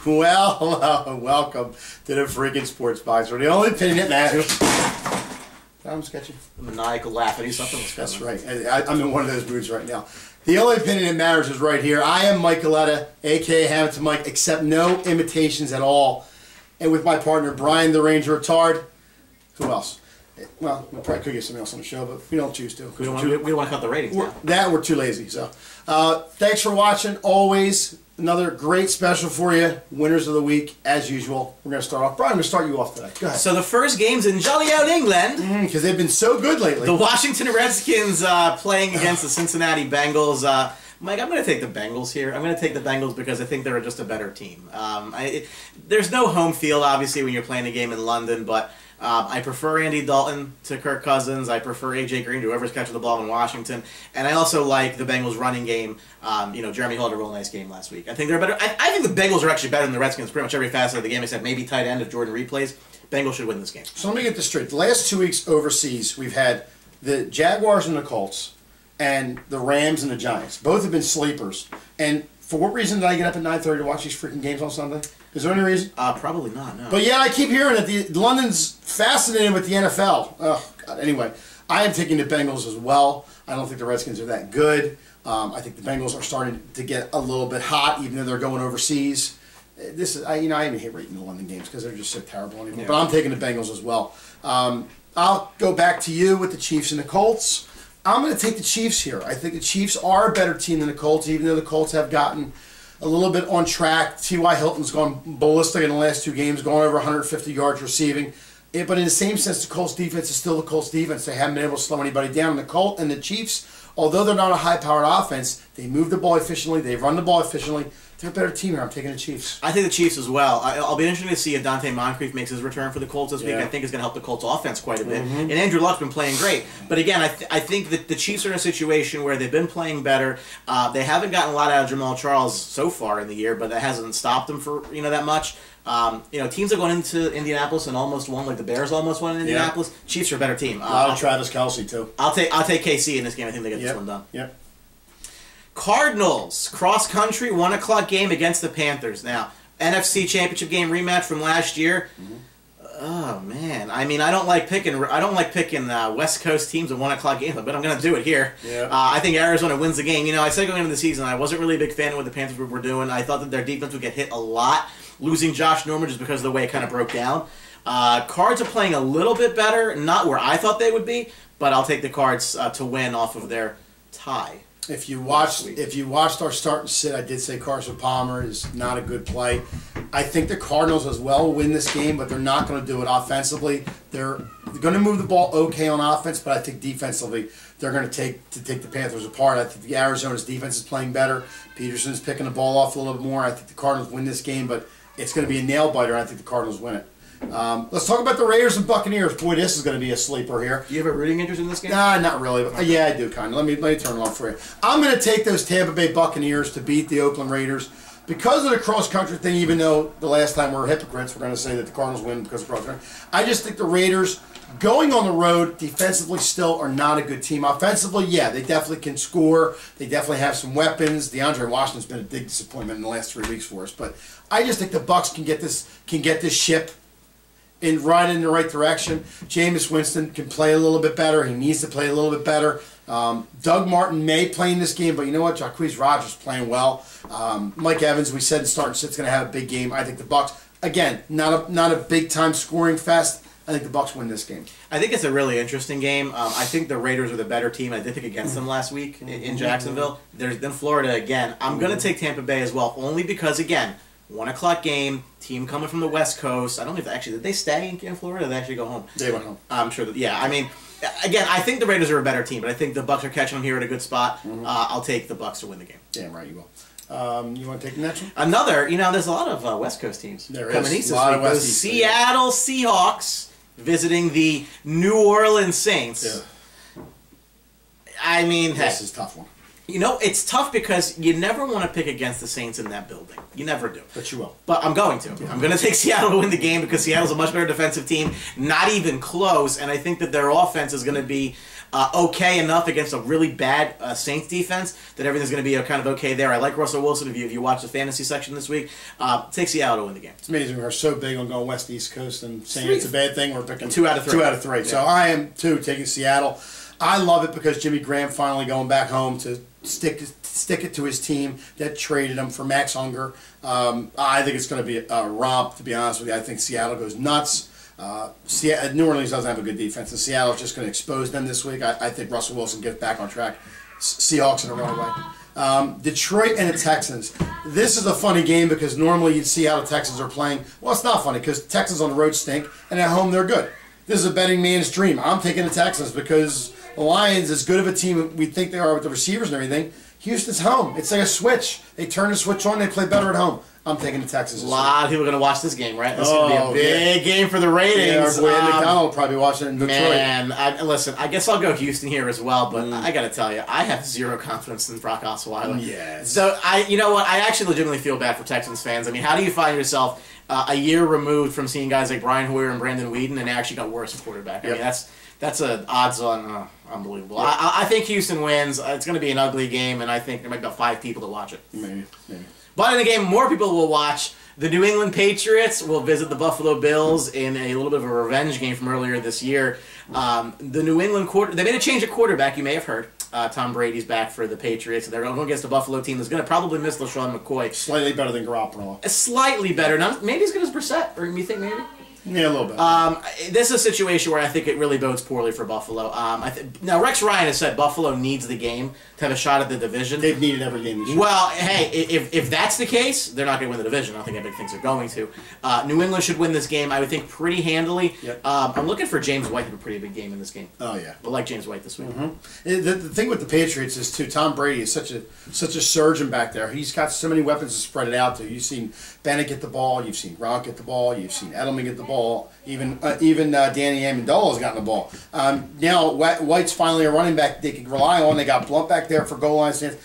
Well, hello, welcome to the freaking Sports Box, where the only opinion that matters. I'm sketchy. A maniacal laugh. I knew something was coming. That's right. I'm in one of those moods right now. The only opinion that matters is right here. I am Mike Coletta, a.k.a. Hamilton Mike, accept no imitations at all. And with my partner, Brian the Ranger Retard. Who else? Well, we probably could get somebody else on the show, but we don't choose to. We don't want to cut the ratings down. We're too lazy. So, thanks for watching. Always another great special for you. Winners of the week, as usual. We're going to start off. Brian, I'm going to start you off today. Go ahead. So the first game's in jolly out England. Because they've been so good lately. The Washington Redskins playing against the Cincinnati Bengals. Mike, I'm going to take the Bengals here. I'm going to take the Bengals because I think they're just a better team. There's no home field, obviously, when you're playing a game in London, but I prefer Andy Dalton to Kirk Cousins. I prefer A.J. Green to whoever's catching the ball in Washington. And I also like the Bengals running game. Jeremy Hill had a real nice game last week. I think they're better. I think the Bengals are actually better than the Redskins pretty much every facet of the game except maybe tight end if Jordan Reed plays. Bengals should win this game. So let me get this straight. The last 2 weeks overseas, we've had the Jaguars and the Colts and the Rams and the Giants. Both have been sleepers. And for what reason did I get up at 9:30 to watch these freaking games on Sunday? Is there any reason? Probably not, no. But yeah, I keep hearing that London's fascinated with the NFL. Oh, God. Anyway, I am taking the Bengals as well. I don't think the Redskins are that good. I think the Bengals are starting to get a little bit hot, even though they're going overseas. This is, I even hate rating the London games because they're just so terrible anymore. Yeah. But I'm taking the Bengals as well. I'll go back to you with the Chiefs and the Colts. I'm going to take the Chiefs here. I think the Chiefs are a better team than the Colts, even though the Colts have gotten a little bit on track. T.Y. Hilton's gone ballistic in the last 2 games, going over 150 yards receiving. But in the same sense, the Colts defense is still the Colts defense. They haven't been able to slow anybody down. And the Chiefs, although they're not a high-powered offense, they move the ball efficiently. They run the ball efficiently. They're a better team here. I'm taking the Chiefs. I think the Chiefs as well. I'll be interested to see if Dante Moncrief makes his return for the Colts this week. I think it's going to help the Colts offense quite a bit. And Andrew Luck's been playing great. But again, I think that the Chiefs are in a situation where they've been playing better. They haven't gotten a lot out of Jamal Charles so far in the year, but that hasn't stopped them for that much. Teams have gone into Indianapolis and almost won, like the Bears almost won in Indianapolis. Yeah. Chiefs are a better team. A lot of Travis Kelce too. I'll take KC in this game. I think they get this one done. Yep. Cardinals, cross-country, 1 o'clock game against the Panthers. Now, NFC Championship game rematch from last year. Oh, man. I mean, I don't like picking West Coast teams at 1 o'clock games, but I'm going to do it here. Yeah. I think Arizona wins the game. I said going into the season, I wasn't really a big fan of what the Panthers were doing. I thought that their defense would get hit a lot, losing Josh Norman just because of the way it kind of broke down. Cards are playing a little bit better, not where I thought they would be, but I'll take the Cards to win off of their tie. If you watched our start and sit, I did say Carson Palmer is not a good play. I think the Cardinals as well will win this game, but they're not going to do it offensively. They're going to move the ball okay on offense, but I think defensively they're going to take the Panthers apart. I think the Arizona's defense is playing better. Peterson's picking the ball off a little bit more. I think the Cardinals win this game, but it's going to be a nail biter. I think the Cardinals win it. Let's talk about the Raiders and Buccaneers. Boy, this is going to be a sleeper here. Do you have a rooting interest in this game? Nah, not really. But, yeah, I do, kind of. Let me turn it on for you. I'm going to take those Tampa Bay Buccaneers to beat the Oakland Raiders. Because of the cross-country thing, even though the last time we were hypocrites, we're going to say that the Cardinals win because of cross-country. I just think the Raiders, going on the road, defensively still are not a good team. Offensively, yeah, they definitely can score. They definitely have some weapons. DeAndre Washington's been a big disappointment in the last 3 weeks for us. But I just think the Bucs can get this ship right in the right direction. Jameis Winston can play a little bit better. He needs to play a little bit better. Doug Martin may play in this game, but you know what? Jacquizz Rodgers is playing well. Mike Evans, we said in start and sit's going to have a big game. I think the Bucs, again, not a big time scoring fest. I think the Bucs win this game. I think it's a really interesting game. I think the Raiders are the better team. I did pick against them last week in Jacksonville. There's then Florida again. I'm going to take Tampa Bay as well, only because again, 1 o'clock game, team coming from the West Coast. I don't know if did they stay in Florida or did they actually go home? They went home. I'm sure that, yeah. I mean, again, I think the Raiders are a better team, but I think the Bucs are catching them here at a good spot. I'll take the Bucs to win the game. Damn right you will. You want to take the next one? Another, there's a lot of West Coast teams coming east a lot of West East. Seattle Seahawks visiting the New Orleans Saints. Yeah. I mean, this is a tough one. You know, it's tough because you never want to pick against the Saints in that building. You never do. But you will. But I'm going to. Yeah. I'm going to take Seattle to win the game because Seattle's a much better defensive team, not even close, and I think that their offense is going to be okay enough against a really bad Saints defense that everything's going to be kind of okay there. I like Russell Wilson. If you watch the fantasy section this week, take Seattle to win the game. It's amazing we're so big on going West East Coast and saying it's a bad thing. We're picking 2 out of 3. 2 out of 3. Yeah. So I am too taking Seattle. I love it because Jimmy Graham finally going back home to stick it to his team that traded him for Max Unger. I think it's going to be a romp, to be honest with you. I think Seattle goes nuts. New Orleans doesn't have a good defense, and Seattle's just going to expose them this week. I think Russell Wilson gets back on track. Seahawks in a runaway. Detroit and the Texans. This is a funny game because normally you'd see how the Texans are playing. Well, it's not funny because Texans on the road stink, and at home they're good. This is a betting man's dream. I'm taking the Texans because the Lions, as good of a team we think they are with the receivers and everything, Houston's home. It's like a switch. They turn the switch on, they play better at home. I'm taking the Texans. A lot of people are going to watch this game, right? This is going to be a big game for the ratings. Yeah, our boy McDonald will probably watch it in Detroit. Man, listen, I guess I'll go Houston here as well, but I got to tell you, I have zero confidence in Brock Osweiler. Yes. So, you know what? I actually legitimately feel bad for Texans fans. I mean, how do you find yourself a year removed from seeing guys like Brian Hoyer and Brandon Weeden, and they actually got worse at quarterback? I mean, that's an odds-on unbelievable. Yep. I think Houston wins. It's going to be an ugly game, and I think there might be about 5 people to watch it. Maybe. But in the game, more people will watch. The New England Patriots will visit the Buffalo Bills in a little bit of a revenge game from earlier this year. The New England they made a change at quarterback, you may have heard. Tom Brady's back for the Patriots, and they're going against a Buffalo team that's going to probably miss LaShawn McCoy. Slightly better than Garoppolo. Slightly better. Not maybe as good as Brissett, or you think maybe? Yeah, a little bit. This is a situation where I think it really bodes poorly for Buffalo. Now, Rex Ryan has said Buffalo needs the game to have a shot at the division. They've needed every game this year. Well, hey, if that's the case, they're not going to win the division. I don't think anybody thinks they're going to. New England should win this game, I would think, pretty handily. Yep. I'm looking for James White to have a pretty big game in this game. Oh, yeah. I like James White this week. Mm-hmm. The thing with the Patriots is, too, Tom Brady is such a surgeon back there. He's got so many weapons to spread it out to. You've seen Bennett get the ball. You've seen Gronk get the ball. You've seen Edelman get the ball. Even Danny Amendola has gotten the ball. Now, White's finally a running back they can rely on. They got Blunt back there for goal line stands.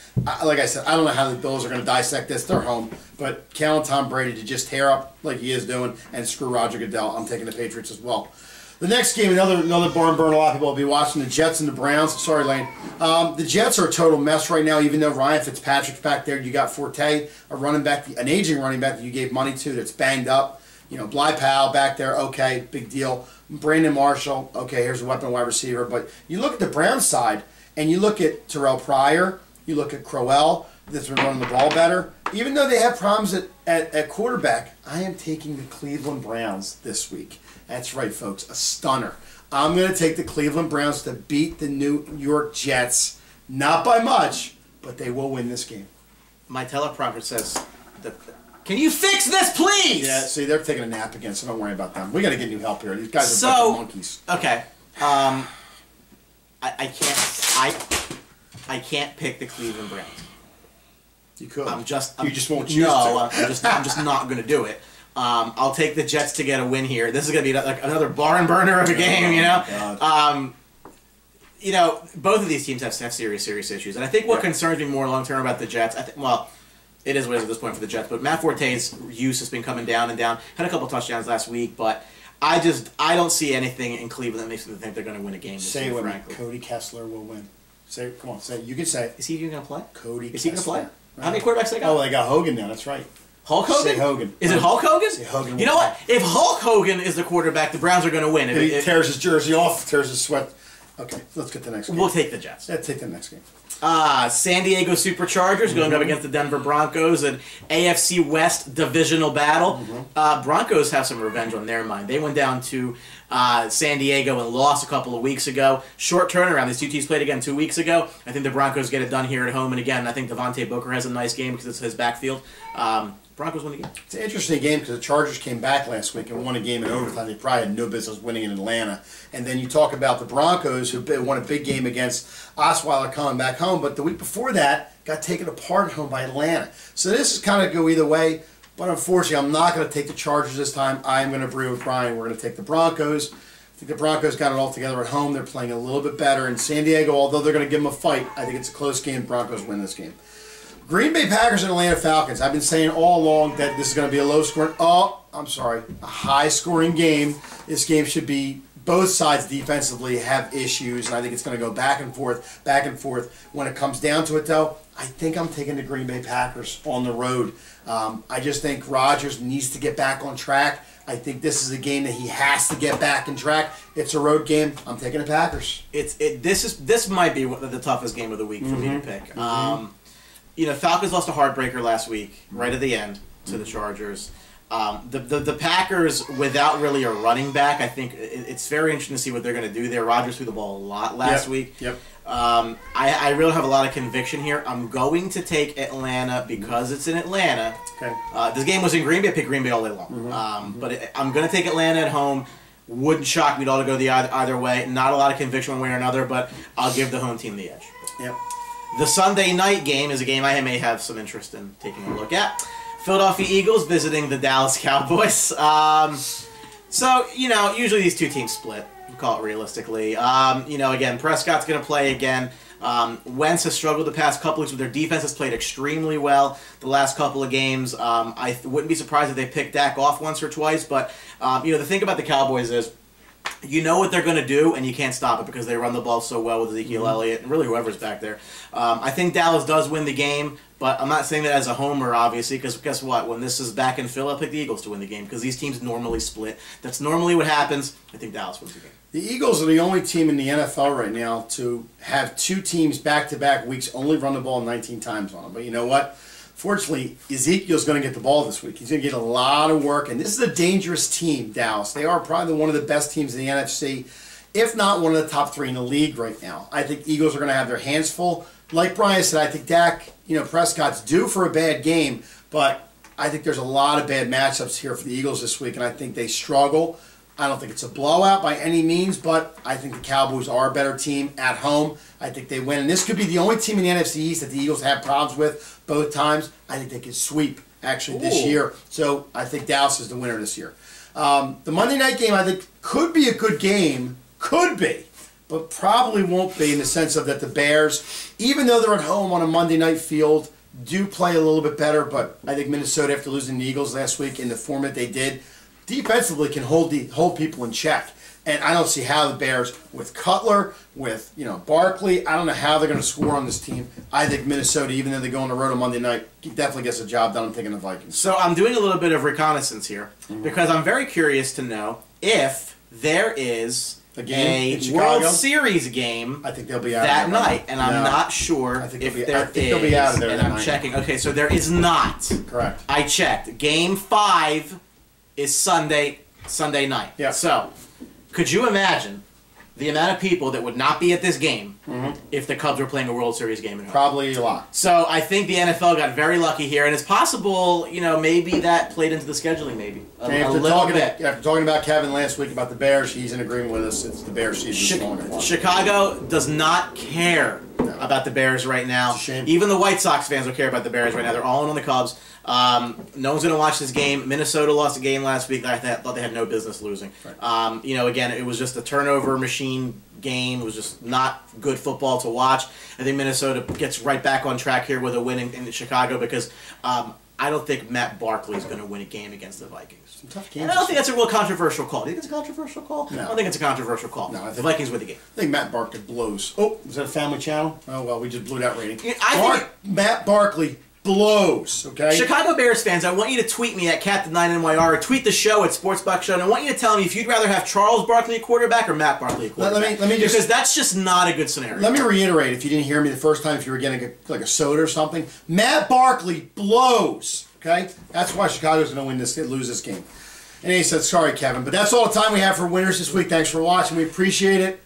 Like I said, I don't know how the Bills are going to dissect this. They're home. But count on Tom Brady to just tear up like he is doing and screw Roger Goodell. I'm taking the Patriots as well. The next game, another barn burn. A lot of people will be watching the Jets and the Browns. Sorry, Lane. The Jets are a total mess right now, even though Ryan Fitzpatrick's back there. You got Forte, an aging running back that you gave money to that's banged up. You know, Bly Powell back there, okay, big deal. Brandon Marshall, okay, here's a weapon wide receiver. But you look at the Browns side, and you look at Terrell Pryor, you look at Crowell, that's been running the ball better. Even though they have problems at quarterback, I am taking the Cleveland Browns this week. That's right, folks, a stunner. I'm going to take the Cleveland Browns to beat the New York Jets. Not by much, but they will win this game. My teleprompter says, can you fix this, please? Yeah, see, they're taking a nap again, so don't worry about them. We got to get new help here. These guys are fucking monkeys. Okay. I can't pick the Cleveland Browns. You could. You just won't choose to. I'm just not going to do it. I'll take the Jets to get a win here. This is going to be like another barn burner of a game, you know. You know, both of these teams have serious issues, and I think what concerns me more long term about the Jets, it is what it is at this point for the Jets, but Matt Forte's use has been coming down and down. Had a couple touchdowns last week, but I don't see anything in Cleveland that makes me think they're going to win a game this year, frankly. Cody Kessler will win. Come on, say it. You can say it. Is he even going to play? Cody Kessler. Is he going to play? Right. How many quarterbacks they got? Oh, they got Hogan now. That's right. Hulk Hogan? Say Hogan. Is it Hulk Hogan? Say Hogan. You know what? If Hulk Hogan is the quarterback, the Browns are going to win. If he tears his jersey off, tears his sweat. Okay, let's get the next game. We'll take the Jets. Yeah, take the next game. San Diego Superchargers going up against the Denver Broncos, an AFC West divisional battle. Broncos have some revenge on their mind. They went down to San Diego and lost a couple of weeks ago. Short turnaround. These two teams played again 2 weeks ago. I think the Broncos get it done here at home. And again, I think Devontae Booker has a nice game because it's his backfield. Broncos win the game. It's an interesting game because the Chargers came back last week and won a game in overtime. They probably had no business winning in Atlanta. And then you talk about the Broncos who won a big game against Osweiler coming back home. But the week before that, got taken apart at home by Atlanta. So this is kind of go either way. But unfortunately, I'm not going to take the Chargers this time. I'm going to agree with Brian. We're going to take the Broncos. think the Broncos got it all together at home. They're playing a little bit better. And San Diego, although they're going to give them a fight, I think it's a close game. Broncos win this game. Green Bay Packers and Atlanta Falcons. I've been saying all along that this is going to be a a high-scoring game. This game should be, both sides defensively have issues, and I think it's going to go back and forth, back and forth. When it comes down to it, though, I think I'm taking the Green Bay Packers on the road. I just think Rodgers needs to get back on track. I think this is a game that he has to get back on track. It's a road game. I'm taking the Packers. This might be the toughest game of the week for me to pick. Falcons lost a heartbreaker last week, right at the end, to the Chargers. The Packers, without really a running back, I think it's very interesting to see what they're going to do there. Rodgers threw the ball a lot last week. Yep. I really have a lot of conviction here. I'm going to take Atlanta because it's in Atlanta. Okay. This game was in Green Bay. I picked Green Bay all day long. But I'm going to take Atlanta at home. Wouldn't shock me at all to go the either way. Not a lot of conviction one way or another, but I'll give the home team the edge. Yep. The Sunday night game is a game I may have some interest in taking a look at. Philadelphia Eagles visiting the Dallas Cowboys. Usually these two teams split. You call it realistically. Again, Prescott's going to play again. Wentz has struggled the past couple weeks, but their defense has played extremely well the last couple of games. I wouldn't be surprised if they pick Dak off once or twice, but the thing about the Cowboys is, you know what they're going to do, and you can't stop it because they run the ball so well with Ezekiel Elliott and really whoever's back there. I think Dallas does win the game, but I'm not saying that as a homer, obviously, because guess what? When this is back in Philly, I'll pick the Eagles to win the game because these teams normally split. That's normally what happens. I think Dallas wins the game. The Eagles are the only team in the NFL right now to have two teams back-to-back weeks only run the ball 19 times on them. But you know what? Fortunately, Ezekiel's going to get the ball this week. He's going to get a lot of work, and this is a dangerous team, Dallas. They are probably one of the best teams in the NFC, if not one of the top three in the league right now. I think Eagles are going to have their hands full. Like Brian said, I think Dak, Prescott's due for a bad game, but I think there's a lot of bad matchups here for the Eagles this week, and I think they struggle. I don't think it's a blowout by any means, but I think the Cowboys are a better team at home. I think they win. And this could be the only team in the NFC East that the Eagles have problems with both times. I think they could sweep, actually, this year. So I think Dallas is the winner this year. The Monday night game, I think, could be a good game. Could be. But probably won't be in the sense of that the Bears, even though they're at home on a Monday night field, do play a little bit better. But I think Minnesota, after losing the Eagles last week in the format they did, defensively can hold people in check. And I don't see how the Bears, with Cutler, with Barkley, I don't know how they're going to score on this team. I think Minnesota, even though they go on the road on Monday night, definitely gets the job done. I'm taking the Vikings. So I'm doing a little bit of reconnaissance here because I'm very curious to know if there is a World Series game I think they'll be out that night, and I'm not sure if there is. They'll be out of there. And I'm checking. Okay, so there is not. Correct. I checked. Game 5 is Sunday night. Yeah. So, could you imagine the amount of people that would not be at this game if the Cubs were playing a World Series game at home? Probably a lot. So I think the NFL got very lucky here, and it's possible, maybe that played into the scheduling, maybe a little bit. After talking about Kevin last week about the Bears, he's in agreement with us. It's the Bears season. Chicago does not care about the Bears right now. It's a shame. Even the White Sox fans don't care about the Bears right now. They're all in on the Cubs. No one's going to watch this game. Minnesota lost a game last week that I thought they had no business losing. Right. Again, it was just a turnover machine game. It was just not good football to watch. I think Minnesota gets right back on track here with a win in Chicago because I don't think Matt Barkley is going to win a game against the Vikings. Some tough games. And I don't think that's a real controversial call. Do you think it's a controversial call? No. I don't think it's a controversial call. No, the Vikings win the game. I think Matt Barkley blows. Oh, is that a Family Channel? Oh, well, we just blew that rating. Matt Barkley blows, okay? Chicago Bears fans, I want you to tweet me at Captain9NYR or tweet the show at Sportsbox Show, and I want you to tell me if you'd rather have Charles Barkley at quarterback or Matt Barkley at quarterback. Let me just, because that's just not a good scenario. Let me reiterate, if you didn't hear me the first time, if you were getting like a soda or something, Matt Barkley blows, okay? That's why Chicago's going to lose this game. And he said, sorry, Kevin, but that's all the time we have for winners this week. Thanks for watching. We appreciate it.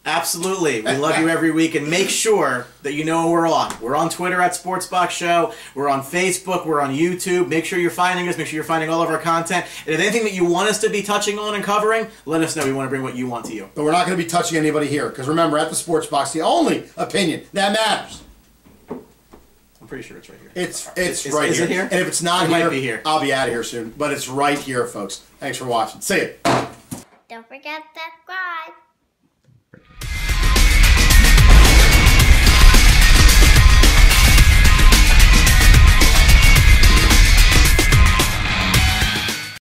Absolutely. We love you every week, and make sure that you know we're on. We're on Twitter at Sportsbox Show. We're on Facebook. We're on YouTube. Make sure you're finding us. Make sure you're finding all of our content. And if anything that you want us to be touching on and covering, let us know. We want to bring what you want to you. But we're not going to be touching anybody here, because remember, at the Sportsbox, the only opinion that matters. I'm pretty sure it's right here. It's right here. Is it here? And if it's not it here, might be here, I'll be out of here soon. But it's right here, folks. Thanks for watching. See ya. Don't forget to subscribe.